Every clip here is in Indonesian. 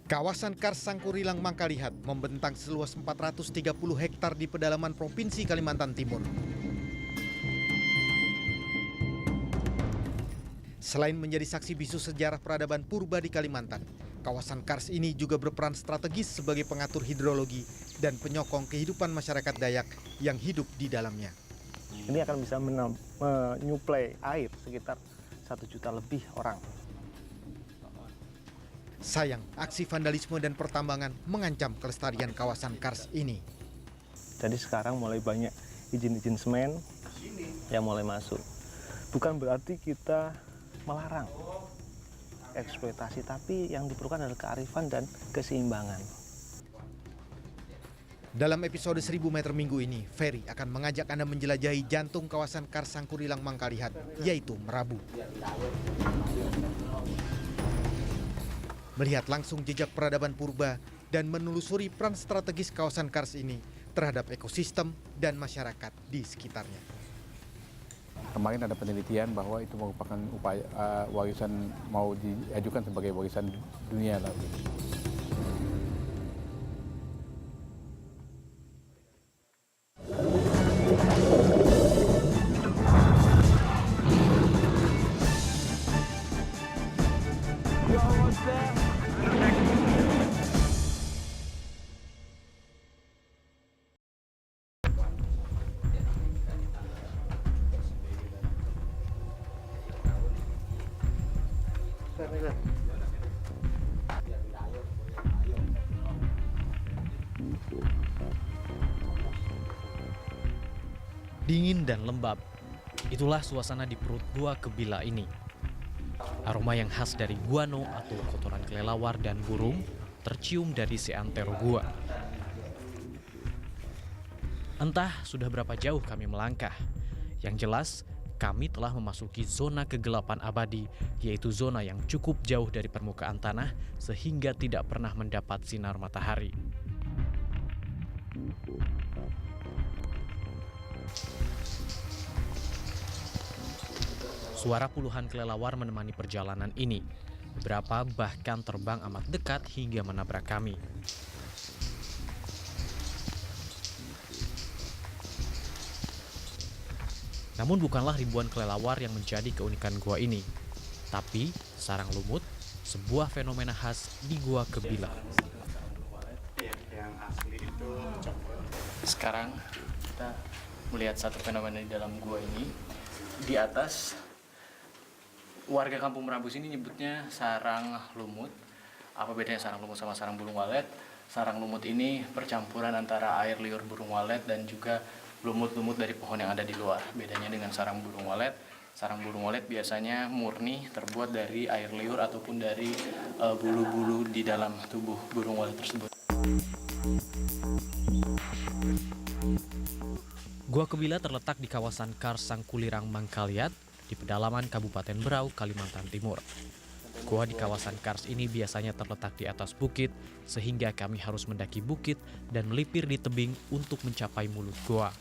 Kawasan Kars Sangkurilang Mangkalihat membentang seluas 430 hektar di pedalaman Provinsi Kalimantan Timur. Selain menjadi saksi bisu sejarah peradaban purba di Kalimantan, kawasan Kars ini juga berperan strategis sebagai pengatur hidrologi dan penyokong kehidupan masyarakat Dayak yang hidup di dalamnya. Ini akan bisa menyuplai air sekitar 1 juta lebih orang. Sayang, aksi vandalisme dan pertambangan mengancam kelestarian kawasan Kars ini. Jadi sekarang mulai banyak izin-izin semen yang mulai masuk. Bukan berarti kita melarang eksploitasi, tapi yang diperlukan adalah kearifan dan keseimbangan. Dalam episode 1000 meter minggu ini, Ferry akan mengajak Anda menjelajahi jantung kawasan Kars Sangkurilang Mangkalihat, yaitu Merabu. Melihat langsung jejak peradaban purba dan menelusuri peran strategis kawasan Kars ini terhadap ekosistem dan masyarakat di sekitarnya. Kemarin ada penelitian bahwa itu merupakan upaya warisan, mau diajukan sebagai warisan dunia lah. Dingin dan lembab, itulah suasana di perut gua Kebila ini. Aroma yang khas dari guano atau kotoran kelelawar dan burung tercium dari seantero gua. Entah sudah berapa jauh kami melangkah, yang jelas kami telah memasuki zona kegelapan abadi, yaitu zona yang cukup jauh dari permukaan tanah sehingga tidak pernah mendapat sinar matahari. Suara puluhan kelelawar menemani perjalanan ini. Beberapa bahkan terbang amat dekat hingga menabrak kami. Namun bukanlah ribuan kelelawar yang menjadi keunikan gua ini, tapi sarang lumut, sebuah fenomena khas di Gua Kebila. Sekarang kita melihat satu fenomena di dalam gua ini. Di atas, warga kampung Merabu sini nyebutnya sarang lumut. Apa bedanya sarang lumut sama sarang burung walet? Sarang lumut ini percampuran antara air liur burung walet dan juga lumut-lumut dari pohon yang ada di luar. Bedanya dengan sarang burung walet biasanya murni terbuat dari air liur ataupun dari bulu-bulu di dalam tubuh burung walet tersebut. Gua Kebila terletak di kawasan Kars Sangkurilang Mangkalihat di pedalaman Kabupaten Berau, Kalimantan Timur. Gua di kawasan Kars ini biasanya terletak di atas bukit, sehingga kami harus mendaki bukit dan melipir di tebing untuk mencapai mulut gua.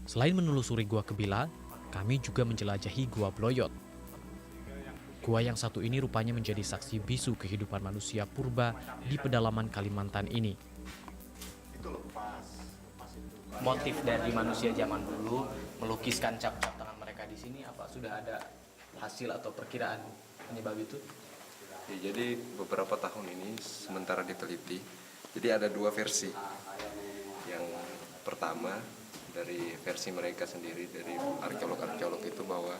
Selain menelusuri Gua Kebila, kami juga menjelajahi Gua Bloyot. Gua yang satu ini rupanya menjadi saksi bisu kehidupan manusia purba di pedalaman Kalimantan ini. Motif dari manusia zaman dulu melukiskan cap-cap tangan mereka di sini, apa sudah ada hasil atau perkiraan penyebab itu? Ya, jadi beberapa tahun ini sementara diteliti, jadi ada 2 versi. Yang pertama dari versi mereka sendiri, dari arkeolog-arkeolog itu, bahwa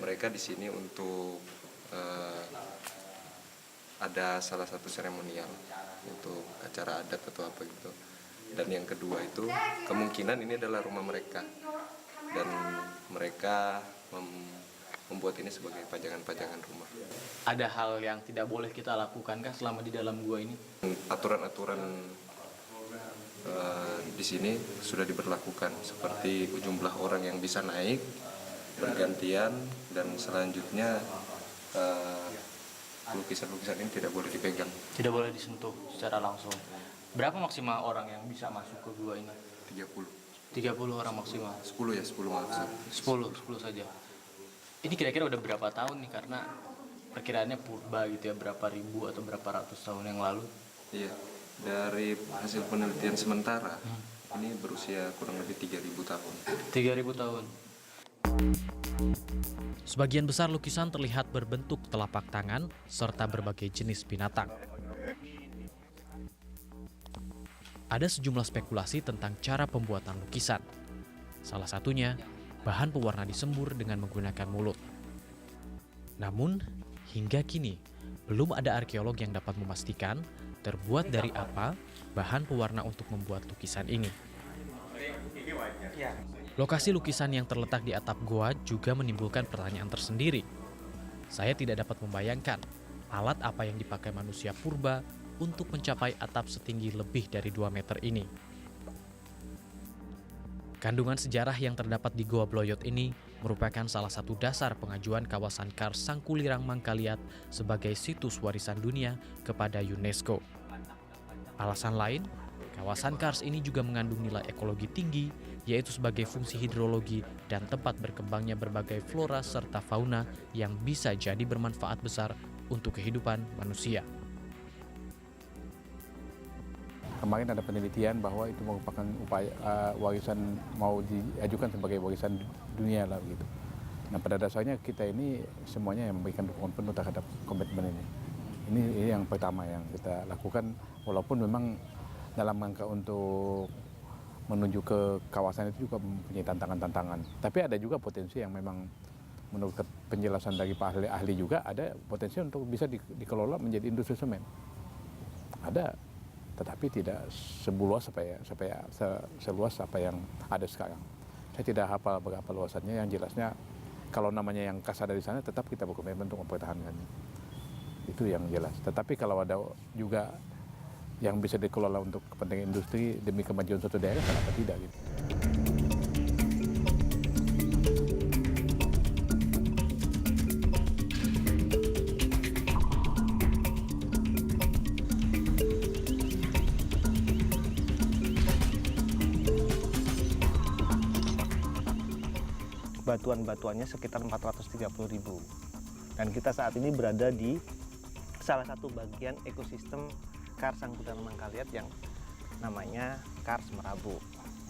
mereka di sini untuk ada salah satu seremonial untuk acara adat atau apa gitu. Dan yang kedua itu kemungkinan ini adalah rumah mereka dan mereka membuat ini sebagai pajangan-pajangan rumah. Ada hal yang tidak boleh kita lakukan kah selama di dalam gua ini? Aturan-aturan di sini sudah diberlakukan, seperti jumlah orang yang bisa naik bergantian, dan selanjutnya lukisan-lukisan ini tidak boleh dipegang. Tidak boleh disentuh secara langsung. Berapa maksimal orang yang bisa masuk ke gua ini? 30. 30 orang maksimal. 10 ya, 10 maksud. 10 saja. Ini kira-kira udah berapa tahun nih, karena perkiraannya purba gitu ya, berapa ribu atau berapa ratus tahun yang lalu? Iya, dari hasil penelitian sementara, ini berusia kurang lebih 3.000 tahun. 3.000 tahun. Sebagian besar lukisan terlihat berbentuk telapak tangan serta berbagai jenis binatang. Ada sejumlah spekulasi tentang cara pembuatan lukisan. Salah satunya, bahan pewarna disembur dengan menggunakan mulut. Namun, hingga kini, belum ada arkeolog yang dapat memastikan terbuat dari apa bahan pewarna untuk membuat lukisan ini. Lokasi lukisan yang terletak di atap goa juga menimbulkan pertanyaan tersendiri. Saya tidak dapat membayangkan alat apa yang dipakai manusia purba untuk mencapai atap setinggi lebih dari 2 meter ini. Kandungan sejarah yang terdapat di Goa Bloyot ini merupakan salah satu dasar pengajuan kawasan Kars Sangkulirang Mangkaliat sebagai situs warisan dunia kepada UNESCO. Alasan lain, kawasan Kars ini juga mengandung nilai ekologi tinggi, yaitu sebagai fungsi hidrologi dan tempat berkembangnya berbagai flora serta fauna yang bisa jadi bermanfaat besar untuk kehidupan manusia. Kemarin ada penelitian bahwa itu merupakan upaya warisan mau diajukan sebagai warisan dunia lah gitu. Nah pada dasarnya kita ini semuanya yang memberikan dukungan penuh terhadap komitmen ini. Ini yang pertama yang kita lakukan, walaupun memang dalam rangka untuk menuju ke kawasan itu juga mempunyai tantangan-tantangan. Tapi ada juga potensi yang memang menurut penjelasan dari Pak ahli juga ada potensi untuk bisa dikelola menjadi industri semen. Ada, tetapi tidak seluas apa yang ada sekarang. Saya tidak hafal berapa luasannya, yang jelasnya kalau namanya yang kas ada di sana tetap kita berkomitmen untuk mempertahankannya. Itu yang jelas. Tetapi kalau ada juga yang bisa dikelola untuk kepentingan industri demi kemajuan suatu daerah, kenapa tidak gitu. Batuan-batuannya sekitar 430.000. Dan kita saat ini berada di salah satu bagian ekosistem Kars Sangkulirang Mangkaliat yang namanya Kars Merabu.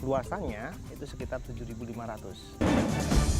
Luasannya itu sekitar 7.500.